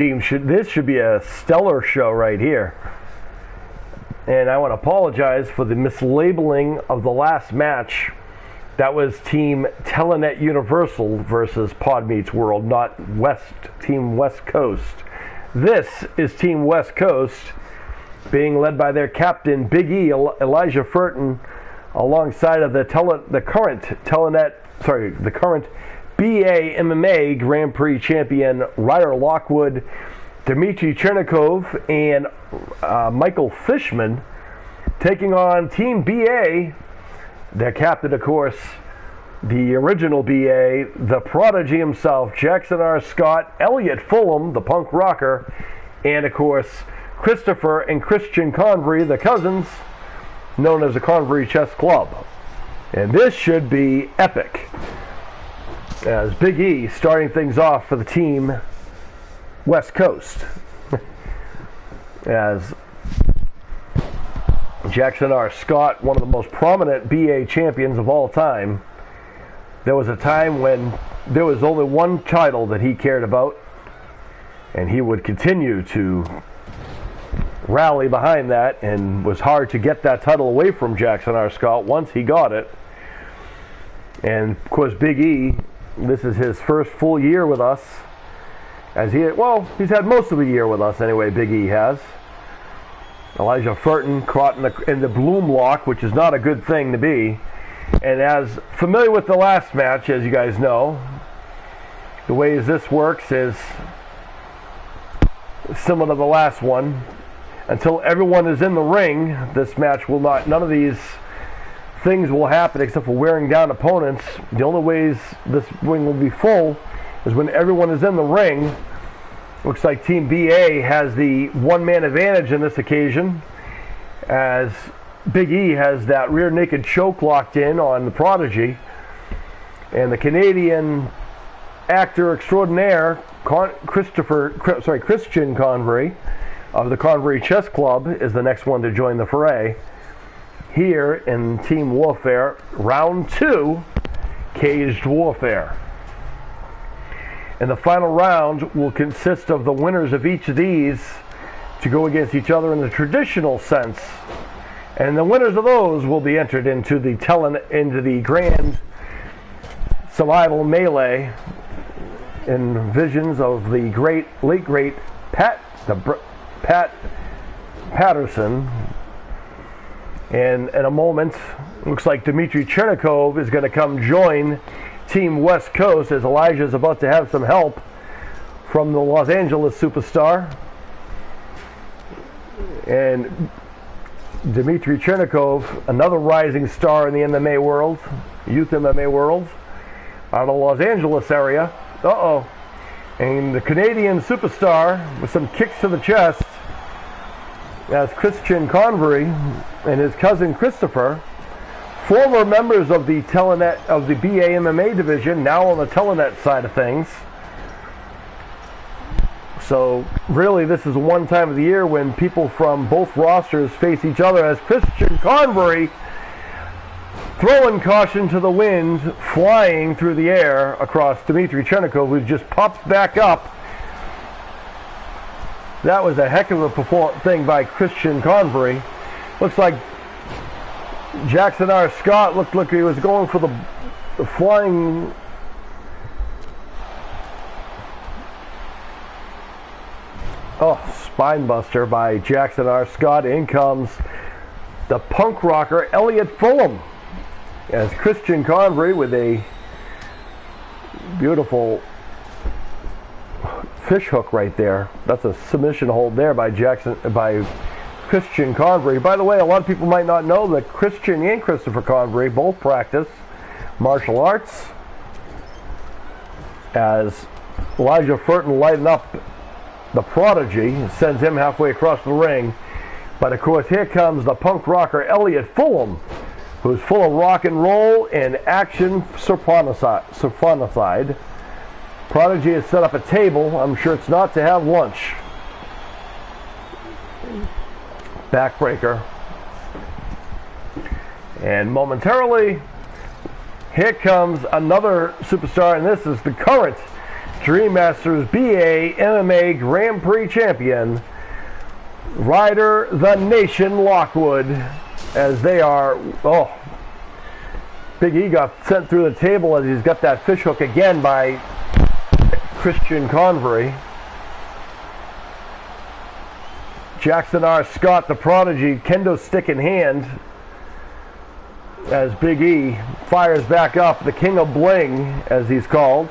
This should be a stellar show right here. And I want to apologize for the mislabeling of the last match. That was Team Telenet Universal versus Pod Meets World, not Team West Coast. This is Team West Coast, being led by their captain, Big E, Elijah Furton, alongside of the current BA MMA Grand Prix champion Ryder Lockwood, Dmitry Chernikov, and Michael Fishman, taking on Team BA, their captain, of course, the original BA, the prodigy himself, Jackson R. Scott, Elliot Fulham, the punk rocker, and, of course, Christopher and Christian Convery, the cousins, known as the Convery Chess Club. And this should be epic, as Big E starting things off for the Team West Coast, as Jackson R. Scott, one of the most prominent BA champions of all time. There was a time when there was only one title that he cared about, and he would continue to rally behind that, and was hard to get that title away from Jackson R. Scott once he got it. And of course, Big E, this is his first full year with us, as he's had most of the year with us anyway. Big E has. Elijah Furton caught in the Bloom lock, which is not a good thing to be. And as familiar with the last match, as you guys know, the ways this works is similar to the last one. Until everyone is in the ring, this match will not, none of these things will happen except for wearing down opponents. The only ways this ring will be full is when everyone is in the ring. Looks like Team BA has the one-man advantage in this occasion, as Big E has that rear naked choke locked in on the Prodigy, and the Canadian actor extraordinaire Christian Convery of the Convery Chess Club is the next one to join the fray here in Team Warfare, Round 2, Caged Warfare. And the final round will consist of the winners of each of these to go against each other in the traditional sense. And the winners of those will be entered into the grand survival melee in visions of the late great Pat Patterson. And in a moment, looks like Dmitry Chernikov is going to come join Team West Coast, as Elijah is about to have some help from the Los Angeles superstar. And Dmitry Chernikov, another rising star in the MMA world, youth MMA world, out of the Los Angeles area. And the Canadian superstar with some kicks to the chest, as Christian Convery and his cousin Christopher, former members of the Telenet of the BA MMA division, now on the Telenet side of things. So really, this is one time of the year when people from both rosters face each other, as Christian Convery, throwing caution to the wind, flying through the air across Dmitry Chernikov, who just pops back up. That was a heck of a thing by Christian Convery. Looks like Jackson R. Scott looked like he was going for the flying. Spine buster by Jackson R. Scott. In comes the punk rocker Elliot Fulham, as Christian Convery with a beautiful fish hook right there. That's a submission hold there by Christian Convery. By the way, a lot of people might not know that Christian and Christopher Convery both practice martial arts, as Elijah Furton lighting up the Prodigy, sends him halfway across the ring. But of course, here comes the punk rocker Elliot Fulham, who's full of rock and roll and action personified. Prodigy has set up a table. I'm sure it's not to have lunch. Backbreaker. And momentarily, here comes another superstar, and this is the current Dream Masters BA MMA Grand Prix champion, Ryder the Nation Lockwood, as they are, oh, Big E got sent through the table as he's got that fish hook again by Christian Convery. Jackson R. Scott, the prodigy, kendo stick in hand, as Big E fires back up, the King of Bling, as he's called,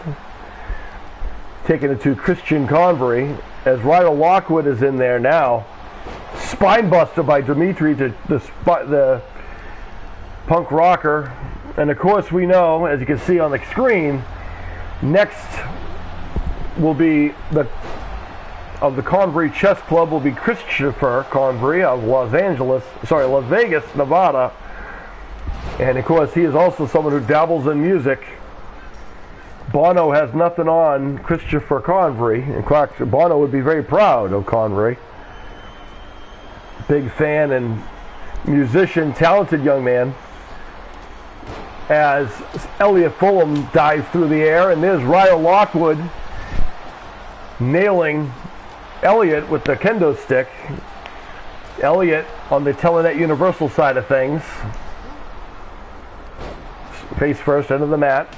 taking it to Christian Convery, as Ryder Lockwood is in there now. Spine buster by Dimitri to the punk rocker. And of course we know, as you can see on the screen, next will be the Convery Chess Club will be Christopher Convery of Las Vegas, Nevada. And of course he is also someone who dabbles in music. Bono has nothing on Christopher Convery. In fact, Bono would be very proud of Convery. Big fan and musician, talented young man. As Elliot Fulham dives through the air, and there's Ryder Lockwood nailing Elliot with the kendo stick. Elliot on the Telenet Universal side of things. Face first, end of the mat.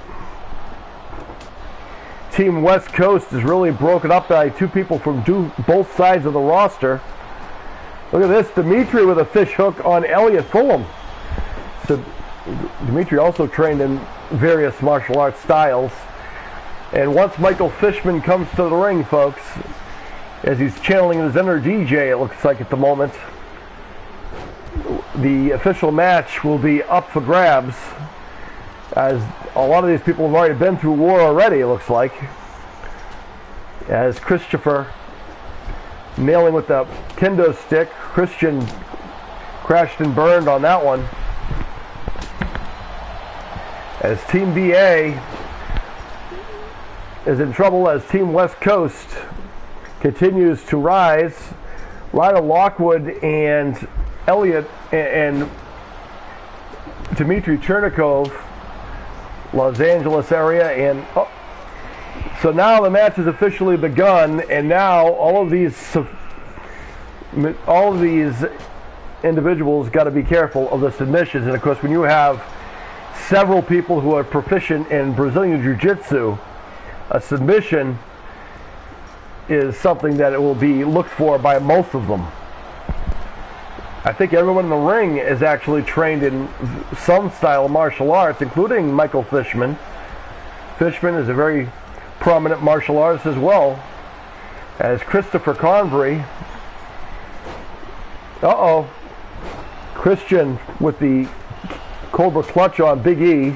Team West Coast is really broken up by two people from both sides of the roster. Look at this, Dimitri with a fish hook on Elliot Fulham. So Dimitri also trained in various martial arts styles. And once Michael Fishman comes to the ring, folks, as he's channeling his inner DJ, it looks like at the moment, the official match will be up for grabs, as a lot of these people have already been through war already, it looks like. As Christopher nailing with the kendo stick, Christian crashed and burned on that one. As Team BA is in trouble, as Team West Coast continues to rise. Ryder Lockwood and Elliot and Dmitry Chernikov, Los Angeles area, and so now the match has officially begun, and now all of these individuals got to be careful of the submissions. And of course, when you have several people who are proficient in Brazilian Jiu-Jitsu, a submission is something that it will be looked for by most of them. I think everyone in the ring is actually trained in some style of martial arts, including Michael Fishman. Fishman is a very prominent martial artist as well. As Christopher Convery, Christian with the Cobra Clutch on Big E.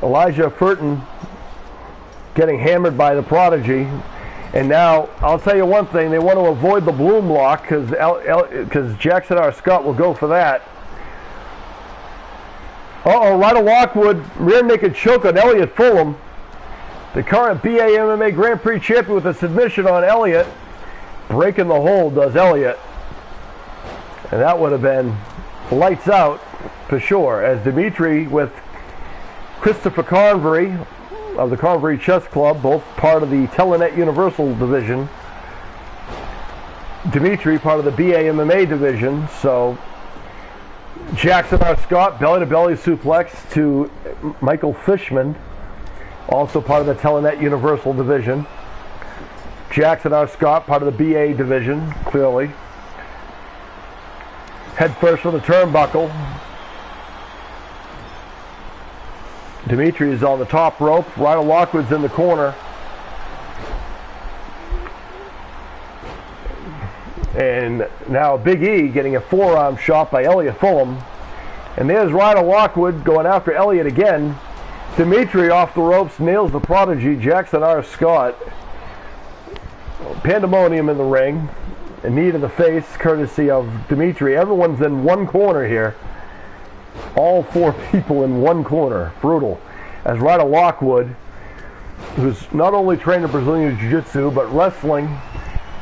Elijah Furton getting hammered by the prodigy. And now, I'll tell you one thing, they want to avoid the Bloom lock because Jackson R. Scott will go for that. Ryder Lockwood, rear naked choke on Elliot Fulham. The current BA MMA Grand Prix champion with a submission on Elliot. Breaking the hold does Elliot. And that would have been lights out for sure. As Dimitri with Christopher Convery of the Convery Chess Club, both part of the Telenet Universal division. Dimitri, part of the BA MMA division. So Jackson R. Scott, belly-to-belly suplex to Michael Fishman, also part of the Telenet Universal division. Jackson R. Scott, part of the BA division, clearly. Head first for the turnbuckle. Dimitri is on the top rope. Ryder Lockwood's in the corner. And now Big E getting a forearm shot by Elliot Fulham. And there's Ryder Lockwood going after Elliot again. Dimitri off the ropes, nails the prodigy, Jackson R. Scott. Pandemonium in the ring. A knee to the face, courtesy of Dimitri. Everyone's in one corner here. All four people in one corner. Brutal. As Ryder Lockwood, who's not only trained in Brazilian Jiu-Jitsu, but wrestling,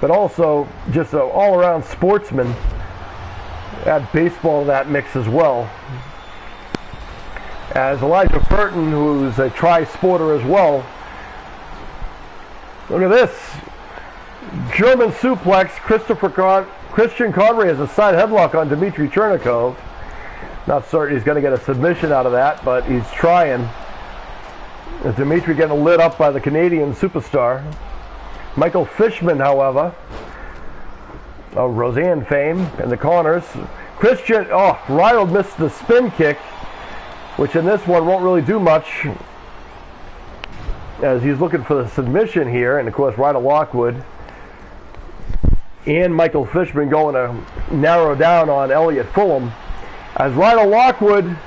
but also just an all-around sportsman. Add baseball to that mix as well. As Elijah Burton, who's a tri-sporter as well, Look at this. German suplex. Christian Convery has a side headlock on Dmitry Chernikov. Not certain he's going to get a submission out of that, but he's trying. Dmitry getting lit up by the Canadian superstar. Michael Fishman, however, of Roseanne fame, in the corners. Christian, Rydell missed the spin kick, which in this one won't really do much, as he's looking for the submission here. And of course, Rydell Lockwood and Michael Fishman going to narrow down on Elliot Fulham. As Rydell Lockwood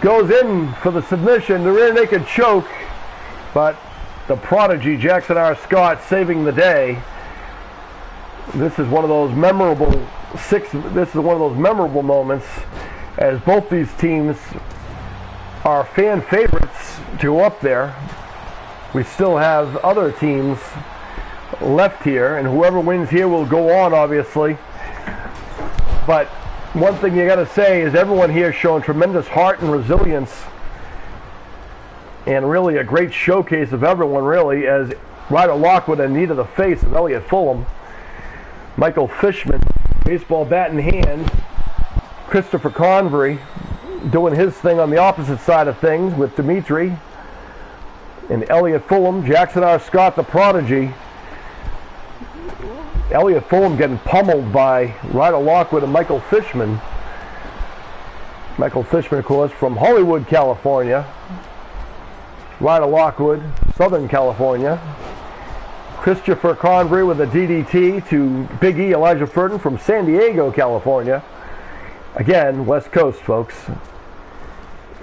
goes in for the submission, the rear naked choke, but the prodigy Jackson R. Scott saving the day. This is one of those memorable moments, as both these teams are fan favorites to go up there. We still have other teams left here, and whoever wins here will go on, obviously. But one thing you got to say is everyone here has shown tremendous heart and resilience, and really a great showcase of everyone, really, as Rydell Lockwood in need of the face of Elliot Fulham. Michael Fishman, baseball bat in hand. Christopher Convery doing his thing on the opposite side of things with Dmitry. And Elliot Fulham, Jackson R. Scott, the prodigy. Elliot Fulham getting pummeled by Rydell Lockwood and Michael Fishman. Michael Fishman, of course, from Hollywood, California. Rydell Lockwood, Southern California. Christopher Convery with a DDT to Big E, Elijah Furton from San Diego, California. Again, West Coast, folks.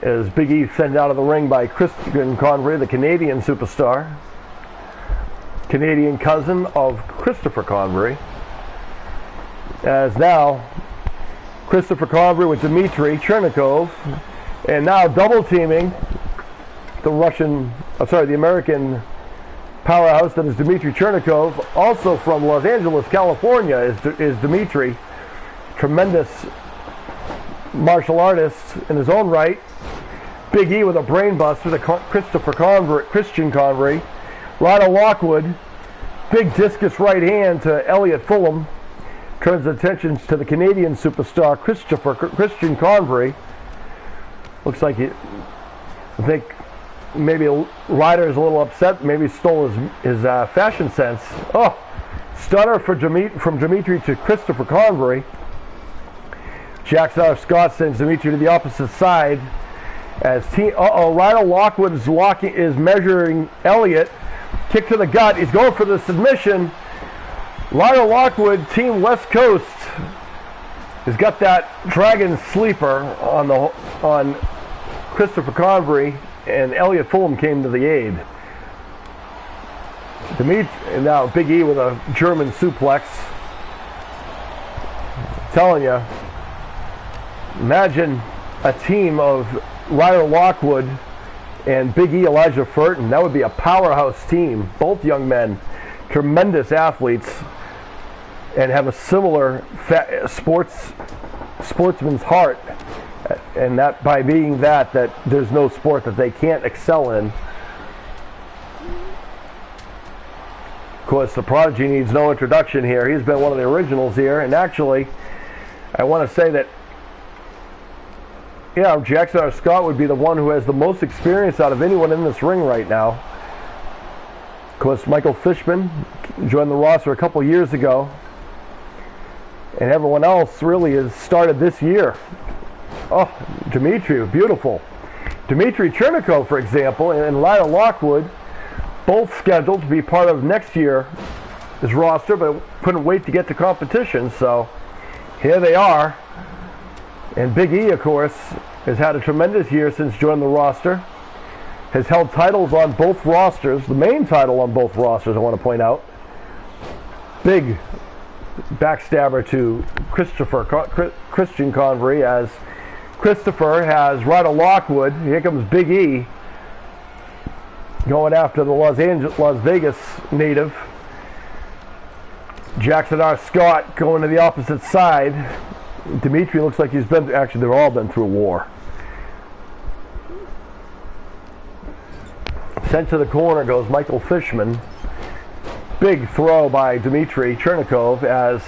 As Big E sent out of the ring by Christian Convery, the Canadian superstar. Canadian cousin of Christopher Convery. As now, Christopher Convery with Dmitry Chernikov. And now double teaming the American powerhouse that is Dmitry Chernikov. Also from Los Angeles, California is Dmitry. Tremendous martial artist in his own right. Big E with a brain buster to Christian Convery. Rydell Lockwood, big discus right hand to Elliot Fulham. Turns attention to the Canadian superstar Christian Convery. Looks like I think maybe Ryder is a little upset. Maybe stole his fashion sense. Oh, stunner from Dmitry to Christopher Convery. Jackson R. Scott sends Dmitry to the opposite side. As Rydell Lockwood is measuring Elliot. Kick to the gut. He's going for the submission. Rydell Lockwood, Team West Coast, has got that dragon sleeper on Christopher Convery, and Elliot Fulham came to the aid. And now Big E with a German suplex. I'm telling you, imagine a team of Rydell Lockwood and Big E, Elijah Furton. That would be a powerhouse team. Both young men, tremendous athletes, and have a similar sportsman's heart. And that by being that there's no sport that they can't excel in. Of course, the prodigy needs no introduction here. He's been one of the originals here. And actually, I want to say that Jackson R. Scott would be the one who has the most experience out of anyone in this ring right now. Of course, Michael Fishman joined the roster a couple years ago. And everyone else really has started this year. Oh, Dmitry, beautiful. Dmitry Chernikov, for example, and Rydell Lockwood, both scheduled to be part of next year's roster, but couldn't wait to get to competition. So here they are. And Big E, of course, has had a tremendous year since joining the roster. Has held titles on both rosters, the main title on both rosters, I want to point out. Big backstabber to Christian Convery, as Christopher has Rydell Lockwood. Here comes Big E going after the Las Vegas native. Jackson R. Scott going to the opposite side. Dmitry looks like they've all been through war. Sent to the corner goes Michael Fishman. big throw by Dmitry Chernikov as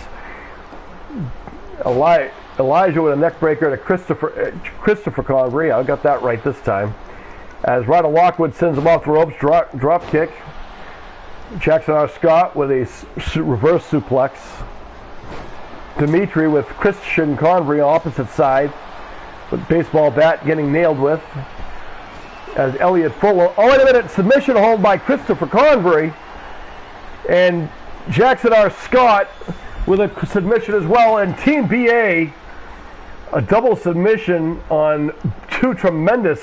Elijah with a neck breaker to Christopher Convery. I got that right this time. As Ryder Lockwood sends him off the ropes, drop kick. Jackson R. Scott with a reverse suplex. Dmitry with Christian Convery on opposite side with baseball bat getting nailed with. As Elliot Fuller, oh wait a minute, submission hold by Christopher Convery. And Jackson R. Scott with a submission as well. And Team BA, a double submission on two tremendous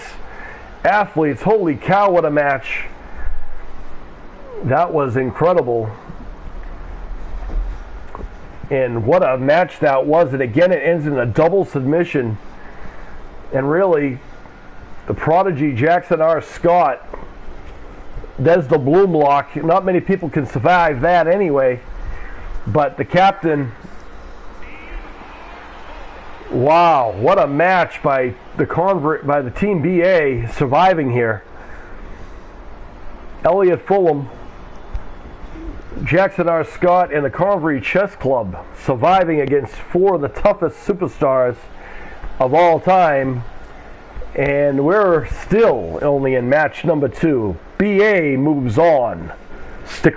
athletes. Holy cow, what a match. That was incredible. And what a match that was. And again, it ends in a double submission. And really, the prodigy Jackson R. Scott, there's the bloom lock. Not many people can survive that anyway. But the captain, wow, what a match by the Team BA surviving here. Elliot Fulham, Jackson R. Scott, and the Convery Chess Club surviving against four of the toughest superstars of all time. And we're still only in match number 2. BA moves on. Stick around.